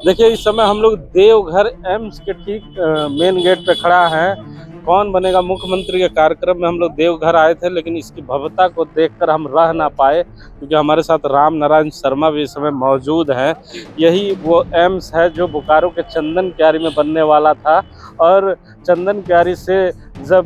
देखिए, इस समय हम लोग देवघर एम्स के ठीक मेन गेट पे खड़ा है। कौन बनेगा मुख्यमंत्री के कार्यक्रम में हम लोग देवघर आए थे, लेकिन इसकी भव्यता को देखकर हम रह ना पाए, क्योंकि हमारे साथ राम नारायण शर्मा भी इस समय मौजूद हैं। यही वो एम्स है जो बोकारो के चंदन क्यारी में बनने वाला था, और चंदन क्यारी से जब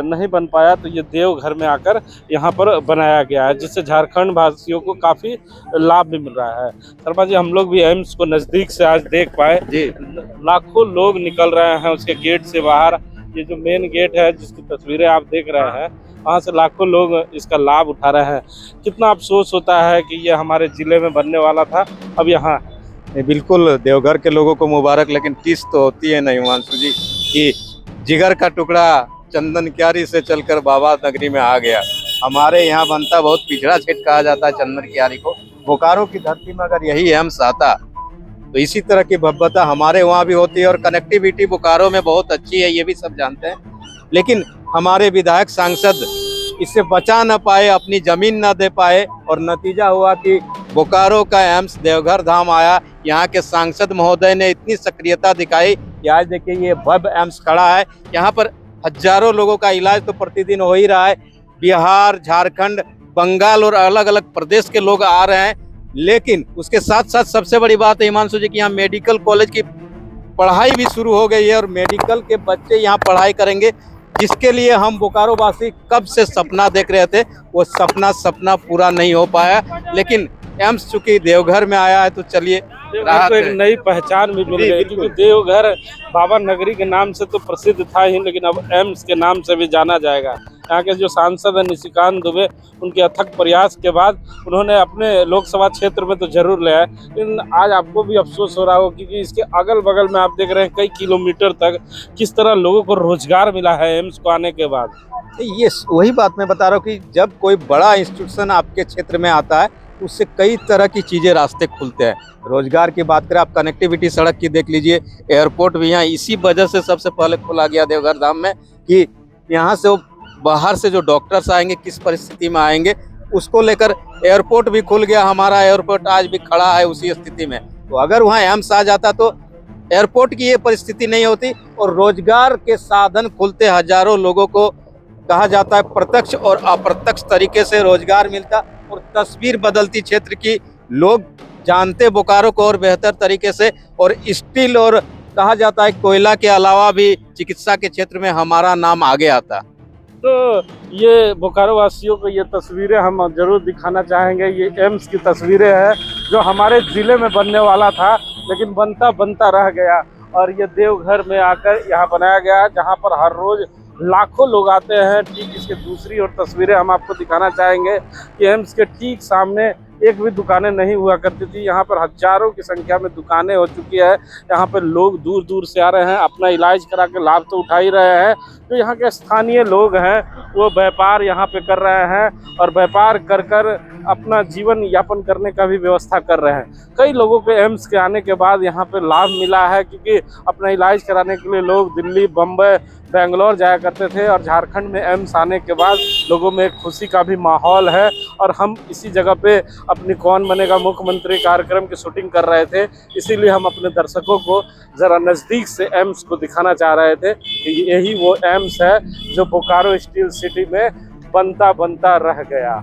नहीं बन पाया तो ये देवघर में आकर यहाँ पर बनाया गया है, जिससे झारखंड वासियों को काफ़ी लाभ भी मिल रहा है। शर्मा जी, हम लोग भी एम्स को नज़दीक से आज देख पाए जी। लाखों लोग निकल रहे हैं उसके गेट से बाहर। ये जो मेन गेट है जिसकी तस्वीरें आप देख रहे हैं, वहाँ से लाखों लोग इसका लाभ उठा रहे हैं। कितना अफसोस होता है कि ये हमारे ज़िले में बनने वाला था, अब यहाँ। बिल्कुल देवघर के लोगों को मुबारक, लेकिन टीस तो होती है नहीं हिमांशु जी कि जिगर का टुकड़ा चंदन क्यारी से चलकर बाबा नगरी में आ गया। हमारे यहाँ बनता बहुत पिछड़ा क्षेत्र कहा जाता है चंदन क्यारी को। बोकारो की धरती में अगर यही एम्स आता तो इसी तरह की भव्यता हमारे वहाँ भी होती है, और कनेक्टिविटी बोकारो में बहुत अच्छी है, ये भी सब जानते हैं। लेकिन हमारे विधायक सांसद इससे बचा न पाए, अपनी जमीन न दे पाए, और नतीजा हुआ कि बोकारो का एम्स देवघर धाम आया। यहाँ के सांसद महोदय ने इतनी सक्रियता दिखाई कि आज देखिए ये भव्य एम्स खड़ा है। यहाँ पर हजारों लोगों का इलाज तो प्रतिदिन हो ही रहा है। बिहार, झारखंड, बंगाल और अलग अलग प्रदेश के लोग आ रहे हैं। लेकिन उसके साथ साथ सबसे बड़ी बात है हिमांशु जी की यहाँ मेडिकल कॉलेज की पढ़ाई भी शुरू हो गई है, और मेडिकल के बच्चे यहाँ पढ़ाई करेंगे, जिसके लिए हम बोकारो वासी कब से सपना देख रहे थे। वो सपना पूरा नहीं हो पाया, लेकिन एम्स चूंकि देवघर में आया है तो चलिए देवघर को एक नई पहचान भी मिल गई, क्योंकि देवघर बाबा नगरी के नाम से तो प्रसिद्ध था ही, लेकिन अब एम्स के नाम से भी जाना जाएगा। यहाँ के जो सांसद हैं निशिकांत दुबे, उनके अथक प्रयास के बाद उन्होंने अपने लोकसभा क्षेत्र में तो जरूर ले आए, लेकिन आज आपको भी अफसोस हो रहा हो, क्योंकि इसके अगल बगल में आप देख रहे हैं कई किलोमीटर तक किस तरह लोगों को रोजगार मिला है एम्स को आने के बाद। ये वही बात मैं बता रहा हूँ कि जब कोई बड़ा इंस्टीट्यूशन आपके क्षेत्र में आता है, उससे कई तरह की चीज़ें रास्ते खुलते हैं। रोजगार की बात करें, आप कनेक्टिविटी सड़क की देख लीजिए, एयरपोर्ट भी यहाँ इसी वजह से सबसे पहले खोला गया देवघर धाम में, कि यहाँ से वो बाहर से जो डॉक्टर्स आएंगे किस परिस्थिति में आएंगे, उसको लेकर एयरपोर्ट भी खुल गया। हमारा एयरपोर्ट आज भी खड़ा है उसी स्थिति में। तो अगर वहाँ एम्स आ जाता तो एयरपोर्ट की ये परिस्थिति नहीं होती, और रोजगार के साधन खुलते, हजारों लोगों को कहा जाता है प्रत्यक्ष और अप्रत्यक्ष तरीके से रोजगार मिलता, और तस्वीर बदलती क्षेत्र की। लोग जानते बोकारो को और बेहतर तरीके से, और स्टील और कहा जाता है कोयला के अलावा भी चिकित्सा के क्षेत्र में हमारा नाम आगे आता। तो ये बोकारो वासियों को ये तस्वीरें हम जरूर दिखाना चाहेंगे। ये एम्स की तस्वीरें हैं जो हमारे ज़िले में बनने वाला था, लेकिन बनता बनता रह गया, और ये देवघर में आकर यहाँ बनाया गया है, जहाँ पर हर रोज़ लाखों लोग आते हैं। ठीक इसके दूसरी और तस्वीरें हम आपको दिखाना चाहेंगे कि एम्स के ठीक सामने एक भी दुकानें नहीं हुआ करती थी, यहाँ पर हजारों की संख्या में दुकानें हो चुकी है। यहाँ पर लोग दूर दूर से आ रहे हैं, अपना इलाज करा के लाभ तो उठा ही रहे हैं। जो यहाँ के स्थानीय लोग हैं वो व्यापार यहाँ पे कर रहे हैं, और व्यापार कर कर अपना जीवन यापन करने का भी व्यवस्था कर रहे हैं। कई लोगों को एम्स के आने के बाद यहाँ पे लाभ मिला है, क्योंकि अपना इलाज कराने के लिए लोग दिल्ली, बम्बई, बेंगलोर जाया करते थे, और झारखंड में एम्स आने के बाद लोगों में एक खुशी का भी माहौल है। और हम इसी जगह पे अपनी कौन बनेगा मुख्यमंत्री कार्यक्रम की शूटिंग कर रहे थे, इसीलिए हम अपने दर्शकों को ज़रा नज़दीक से एम्स को दिखाना चाह रहे थे कि यही वो एम्स है जो बोकारो स्टील सिटी में बनता बनता रह गया।